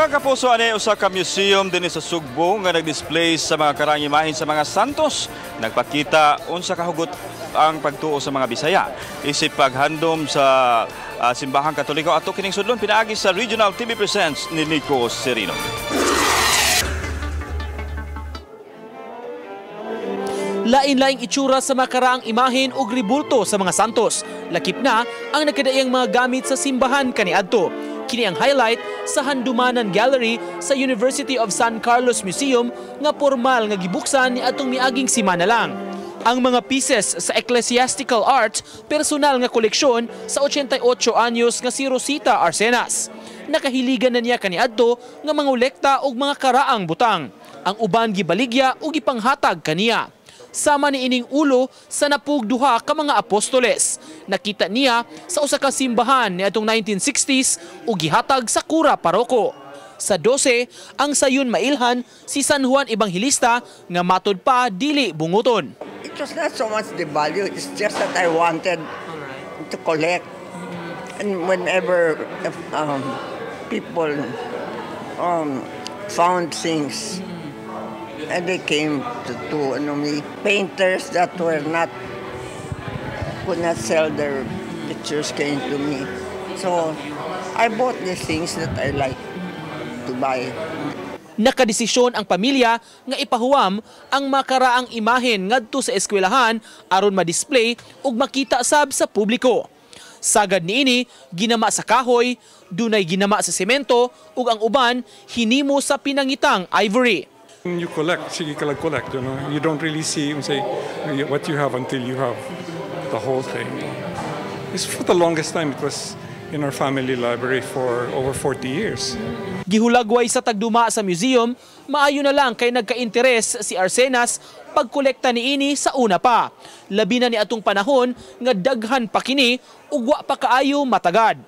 Mga kapuso, ani usa ka museum din sa Sugbo nga nag-display sa mga karang imahen sa mga santos. Nagpakita unsa kahugot ang pagtuo sa mga Bisaya. Isip paghandom sa simbahang Katoliko ato kining sudlon pinaagi sa Regional TV Presents ni Nico Serino. Lain-laing itsura sa mga karaang imahen ug ribulto sa mga santos. Lakip na ang nagkadaiyang mga gamit sa simbahan kaniadto. Kini ang highlight sa Handumanan Gallery sa University of San Carlos Museum nga formal nga gibuksan niadtong miaging semana lang. Ang mga pieces sa ecclesiastical art, personal nga koleksyon sa 88 anyos nga si Rosita Arcenas. Nakahiligan na niya kaniadto nga mga olekta ug mga karaang butang. Ang uban gibaligya ug gipanghatag kaniya. Sama ni ining ulo sa napugduha ka mga apostoles. Nakita niya sa usa ka simbahan niadtong 1960s ug gihatag sa Cura Paroko. Sa 12, ang sayon mailhan si San Juan Evangelista nga matud pa dili bunguton. It was not so much the value, it's just that I wanted to collect. And whenever people found things, and they came to me, painters that could not sell their pictures came to me. So I bought these things that I like to buy. Nakadesisyon ang pamilya nga ipahuwam ang makaraang imahen ngadto sa eskwelahan aron ma-display ug makita sab sa publiko. Sagad niini ginama sa kahoy, dunay ginama sa semento ug ang uban hinimo sa pinangitang ivory. You collect, sige collect, you know. You don't really see say what you have until you have the whole thing. It's for the longest time it was in our family library for over 40 years. Gihulagway sa tagduma sa museum, maayo na lang kay nagka-interes si Arcenas pagkolekta niini sa una pa. Labi na ni atong panahon nga daghan pa kini ug wa pa kaayo matagad.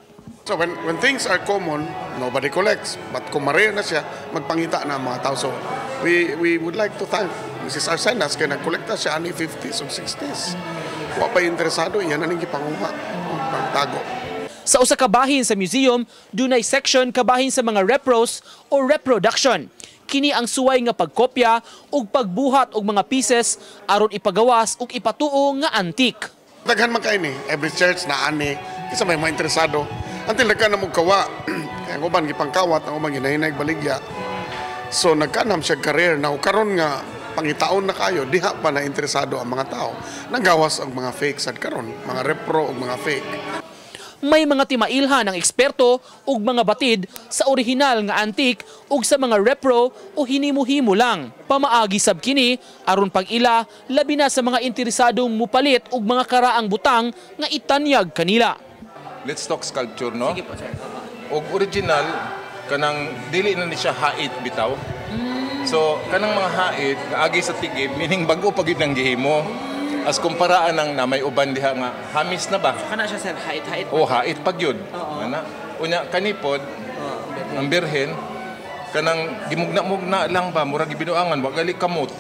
So when things are common, nobody collects. But kung marere na siya, magpangita na ang mga tao. So we would like to thank Mrs. Arcenas kaya nagkolekta siya ani 50s o 60s. Wa pa interesado, yan na nang gipanguha, pagtago. Sa usa ka bahin sa museum, dunay section kabahin sa mga repros o reproduction. Kini ang suway nga pagkopya ug pagbuhat og mga pieces aron ipagawas ug ipatuo nga antique. Daghan man kay ni, every church na ani, isa may mga interesado. Until nagka na mo kawa, ang uban gipangkawat, ang uban ginahinay baligya. So nagkanam siya career na karon nga pangitaon na kayo, diha pa na interesado ang mga tao. Nanggawas ang mga fake sad karon, mga repro ug mga fake. May mga timailhan ng eksperto ug mga batid sa orihinal nga antique ug sa mga repro o hinimo-himo lang. Pamaagi sab kini aron pag-ila labi na sa mga interesadong mupalit ug mga karaang butang nga itanyag kanila. Let's talk sculpture, no? Sige po, sir. Og original, kanang dili na ni siya hait bitaw. So, kanang mga hait, agi sa tigib, meaning bago pag yun ang gihimo. As kumparaan ng na may uban diha nga, hamis na ba? Kana siya, sir, hait-hait. O, hait pag yun. Unya, kanipod, ang birhen, kanang gimugna-mugna lang ba, murag ibinuangan, wagali kamot.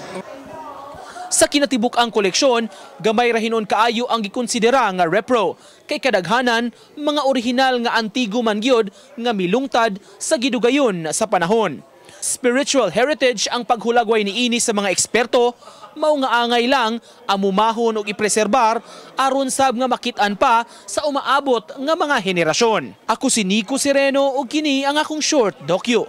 Sa kinatibuk ang koleksyon, gamay rahinon kaayo ang gikonsidera nga repro. Kay kadaghanan, mga orihinal nga antigo man gyud nga milungtad sa gidugayon sa panahon. Spiritual heritage ang paghulagway niini sa mga eksperto, mao nga angay lang amumahon ug ipreserbar aron sab nga makit-an pa sa umaabot nga mga henerasyon. Ako si Nico Sereno ug kini ang akong short docu.